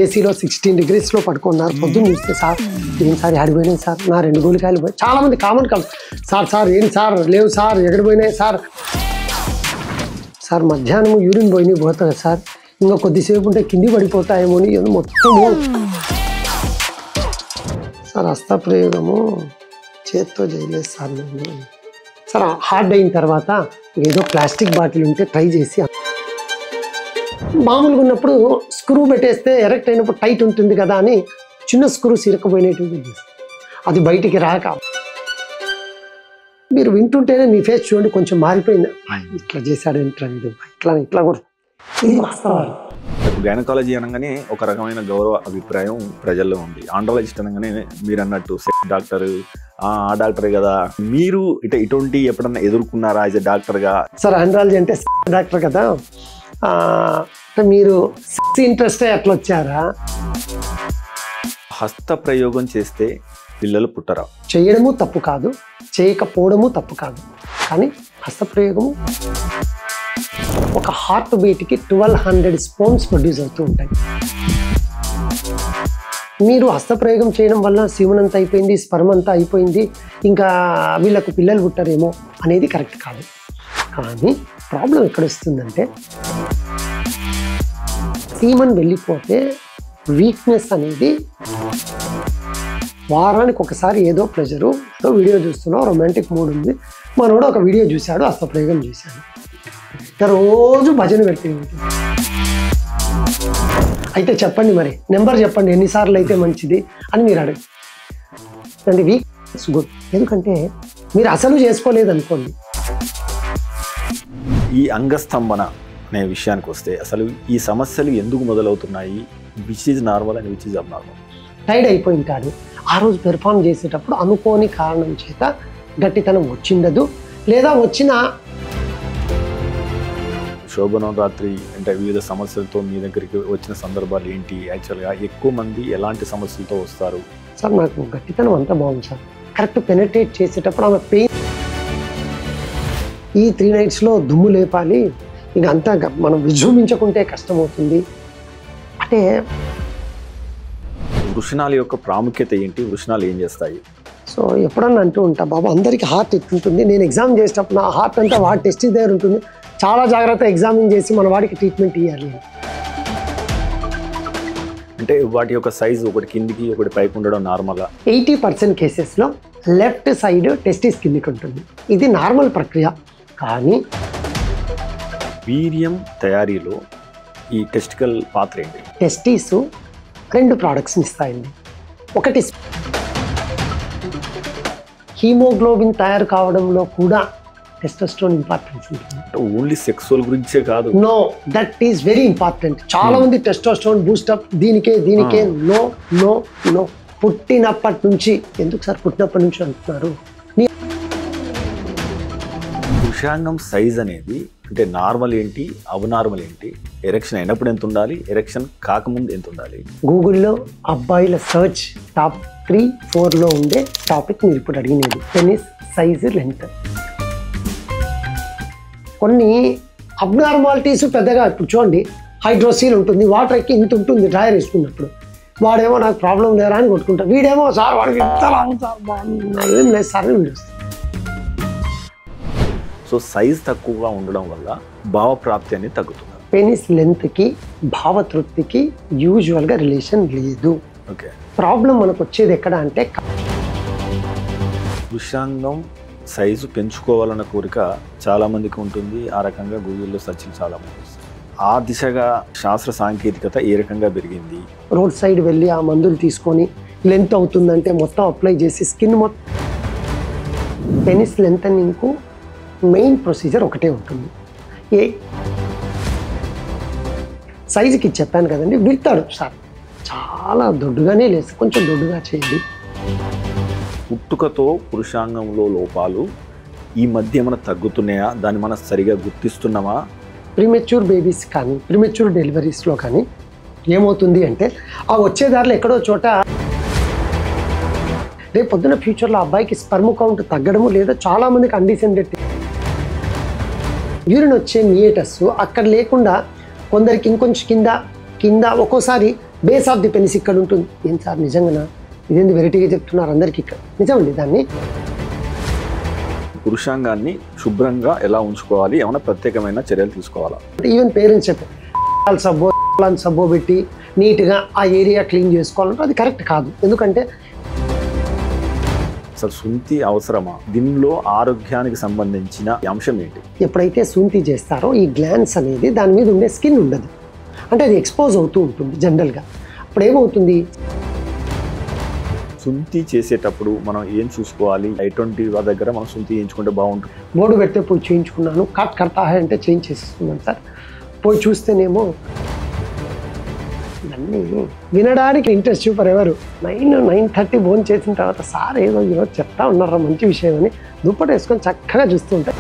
ఏసీలో 16 degreesలో పడుకున్నారు. పొద్దున్న చూస్తే సార్ ఏం సార్ ఆడిపోయినాయి సార్, నా 2 గోలికాయలు పోయి. చాలామంది కామన్ సార్ ఏం సార్ లేవు సార్, ఎక్కడ పోయినాయి సార్. సార్ మధ్యాహ్నం యూరిన్ పోతుంది సార్, ఇంకా కొద్దిసేపు ఉంటే కింది పడిపోతాయేమో అని మొత్తము. సార్ హస్తప్రయోగము చేత్తో చేయలేదు సార్ నేను. సార్ హార్డ్ అయిన తర్వాత ఏదో ప్లాస్టిక్ బాటిల్ ఉంటే ట్రై చేసి, మామూలుగా ఉన్నప్పుడు స్క్రూ పెట్టేస్తే ఎరెక్ట్ అయినప్పుడు టైట్ ఉంటుంది కదా అని చిన్న స్క్రూ సిరకపోయినటువంటి అది బయటికి రాక మీరు వింటుంటేనే మీ ఫేస్ చూడండి కొంచెం మారిపోయింది. ఇట్లా చేశాడు ఇట్లా కూడా ఇది వాస్తవాలు. గైనకాలజీ అనగానే ఒక రకమైన గౌరవ అభిప్రాయం ప్రజల్లో ఉంది. ఆండ్రాలజిస్ట్ అనగానే మీరు అన్నట్టు డాక్టర్ ఆ డాక్టరే కదా. మీరు ఇటువంటి ఎప్పుడన్నా ఎదుర్కొన్నారా యాజ్ ఎ డాక్టర్గా? సార్ ఆండ్రాలజీ అంటే డాక్టర్ కదా, మీరు ఇంట్రెస్ట్ ఎట్లా వచ్చారా? హస్త ప్రయోగం చేస్తే పిల్లలు పుట్టరా? చేయడము తప్పు కాదు, చేయకపోవడము తప్పు కాదు. కానీ హస్తప్రయోగము ఒక హార్ట్ బీట్కి 1200 స్పర్మ్స్ ప్రొడ్యూస్ అవుతూ ఉంటాయి. మీరు హస్తప్రయోగం చేయడం వల్ల సీమన్ అంతా అయిపోయింది, స్పర్మ్ అంతా అయిపోయింది, ఇంకా వీళ్ళకు పిల్లలు పుట్టారేమో అనేది కరెక్ట్ కాదు. కానీ ప్రాబ్లం ఎక్కడ వస్తుందంటే సీమన్ వెళ్ళిపోతే వీక్నెస్ అనేది, వారానికి ఒకసారి ఏదో ప్రెజరు, ఏదో వీడియో చూస్తున్నావు, రొమాంటిక్ మూడ్ ఉంది, మనోడు ఒక వీడియో చూశాడు, హస్తప్రయోగం చేశాడు, రోజు భజన పెట్టి అయితే చెప్పండి మరి నెంబర్ చెప్పండి ఎన్నిసార్లు అయితే మంచిది అని మీరు అడగ. అంటే వీక్నెస్ గుడ్, ఎందుకంటే మీరు అసలు చేసుకోలేదు అనుకోండి. ఈ అంగస్తంభన అనే విషయానికి వస్తే అసలు ఈ సమస్యలు ఎందుకు మొదలవుతున్నాయి? Which is normal and which is abnormal? Tired అయిపోయి ఉంటాడు, ఆ రోజు పెర్ఫామ్ చేసేటప్పుడు అనుకోని కారణం చేత గట్టితనం వచ్చిండదు, లేదా వచ్చిన శోభనం రాత్రి అంటే వివిధ సమస్యలతో మీ దగ్గరికి వచ్చిన సందర్భాలు ఏంటి? యాక్చువల్గా ఎక్కువ మంది ఎలాంటి సమస్యలతో వస్తారు? సార్ నాకు గట్టితనం అంతా బాగుంది సార్, కరెక్ట్ పెనట్రేట్ చేసేటప్పుడు ఆమె పెయిన్, ఈ 3 nightsలో దుమ్ము లేపాలి, ఇక అంతా మనం విజృంభించకుంటే కష్టమవుతుంది. అంటే వృషణాల యొక్క ప్రాముఖ్యత ఏంటి? వృషణాలు ఏం చేస్తాయి? సో ఎప్పుడన్నా అంటూ ఉంటా, బాబు అందరికీ హార్ట్ ఎట్లుంటుంది, నేను ఎగ్జామ్ చేసేటప్పుడు నా హార్ట్ అంతా వాడి టెస్ట్ దగ్గర ఉంటుంది, చాలా జాగ్రత్త ఎగ్జామిన్ చేసి మన వాడికి ట్రీట్మెంట్ ఇవ్వాలి. అంటే వాటి యొక్క సైజు ఒకటి కిందికి ఒకటి పైకి ఉండడం నార్మల్గా? 80% కేసెస్లో లెఫ్ట్ సైడ్ టెస్టిస్ కిందికి ఉంటుంది, ఇది నార్మల్ ప్రక్రియ. కానీ వీర్యం తయారీలో ఈ టెస్టికల్ పాత్ర ఏంటి? టెస్టిస్ 2 productsని ఇస్తాయండి. ఒకటి హీమోగ్లోబిన్ తయారు కావడంలో కూడా టెస్టోస్టెరాన్ ఇంపార్టెన్స్ ఉంటుంది. ఓన్లీ సెక్సువల్ గురించే కాదు, no, that is very important. చాలా మంది టెస్టోస్టెరాన్ బూస్టప్ దీనికే నో నో నో. పుట్టినప్పటి నుంచి, ఎందుకు సార్ పుట్టినప్పటి నుంచి అంటున్నారు? పురుషాంగం సైజ్ అనేది అంటే నార్మల్ ఏంటి, అబ్నార్మల్ ఏంటి, ఎరెక్షన్ అయినప్పుడు ఎంత ఉండాలి, ఎరెక్షన్ కాకముందు ఎంత ఉండాలి? గూగుల్లో అబ్బాయిల సర్చ్ టాప్ 3-4లో ఉండే టాపిక్ మీరు ఇప్పుడు అడిగినది, పెనిస్ సైజ్ లెంత్. కొన్ని అబ్నార్మాలిటీస్ పెద్దగా, ఇప్పుడు చూడండి హైడ్రోసీల్ ఉంటుంది, వాటర్ ఎక్కి ఇంత ఉంటుంది డ్రైయర్ వేసుకున్నప్పుడు, వాడేమో నాకు ప్రాబ్లం లేరా అని కొట్టుకుంటాడు, వీడేమో సార్ వాడికి ఇంత ఏం లేదు సార్ అని వీడు. సో సైజ్ తక్కువగా ఉండడం వల్ల భావప్రాప్తి అనేది తగ్గుతుంది. పెనిస్ లెంత్కి భావతృప్తికి యూజువల్గా రిలేషన్ లేదు. ఓకే, ప్రాబ్లం మనకు వచ్చేది ఎక్కడ అంటే, పురుషాంగం సైజు పెంచుకోవాలన్న కోరిక చాలామందికి ఉంటుంది. ఆ రకంగా గూగుల్లో సెర్చ్లు చాలామంది వస్తుంది. ఆ దిశగా శాస్త్ర సాంకేతికత ఏ రకంగా పెరిగింది? రోడ్ సైడ్ వెళ్ళి ఆ మందులు తీసుకొని లెంత్ అవుతుందంటే మొత్తం అప్లై చేసి స్కిన్ మొత్తం. పెనిస్ లెంతనింగ్కు మెయిన్ ప్రొసీజర్ ఒకటే ఉంటుంది. సైజుకి చెప్పాను కదండి, విడతాడు సార్ చాలా దొడ్డుగానే లేదు, కొంచెం దొడ్డుగా చేయండి. పుట్టుకతో పురుషాంగంలో లోపాలు ఈ మధ్య ఏమైనా తగ్గుతున్నాయా? దాన్ని మనం సరిగా గుర్తిస్తున్నామా? ప్రీమెచ్యూర్ బేబీస్ కానీ ప్రీమెచ్యూర్ డెలివరీస్లో కానీ ఏమవుతుంది అంటే, ఆ వచ్చే దారిలో ఎక్కడో చోట రేపు పొద్దున ఫ్యూచర్లో అబ్బాయికి స్పర్మ్ కౌంట్ తగ్గడము, లేదా చాలామందికి అన్డిసెండెడ్ యూరిన్ వచ్చే మియేటస్ అక్కడ లేకుండా కొందరికి ఇంకొంచెం కింద ఒక్కోసారి బేస్ ఆఫ్ ది పెనిస్ ఇక్కడ ఉంటుంది. ఏం సార్ నిజంగానా? ఇదేంది వెరైటీగా చెప్తున్నారు అందరికి? ఇక్కడ నిజమండి. దాన్ని పురుషాంగాన్ని శుభ్రంగా ఎలా ఉంచుకోవాలి, ఏమైనా ప్రత్యేకమైన చర్యలు తీసుకోవాలా? ఈవెన్ పేరెంట్స్ చెప్పారు సబ్బో పెట్టి నీట్గా ఆ ఏరియా క్లీన్ చేసుకోవాలంటే అది కరెక్ట్ కాదు. ఎందుకంటే అసలు సుంతి అవసరమా? దీనిలో ఆరోగ్యానికి సంబంధించిన అంశం ఏంటి? ఎప్పుడైతే సుంతి చేస్తారో ఈ గ్లాన్స్ అనేది దాని మీద ఉండే స్కిన్ ఉండదు, అంటే అది ఎక్స్పోజ్ అవుతూ ఉంటుంది జనరల్గా. అప్పుడు ఏమవుతుంది, సుంతి చేసేటప్పుడు మనం ఏం చూసుకోవాలి? ఎటువంటి వారి దగ్గర మనం సుంతి చేయించుకుంటే బాగుంటుంది? బోర్డు పెడితే పోయి చేయించుకున్నాను, కట్ కడతా అంటే చేంజ్ చేసేసుకున్నాను సార్. పోయి చూస్తేనేమో ఇవన్నీ వినడానికి ఇంట్రెస్ట్ చూపరు ఎవరు. 9:30 భోజనం చేసిన తర్వాత సార్ ఏదో ఈరోజు చెప్తా ఉన్నారా మంచి విషయం అని దుప్పటి వేసుకొని చక్కగా చూస్తూ ఉంటాయి.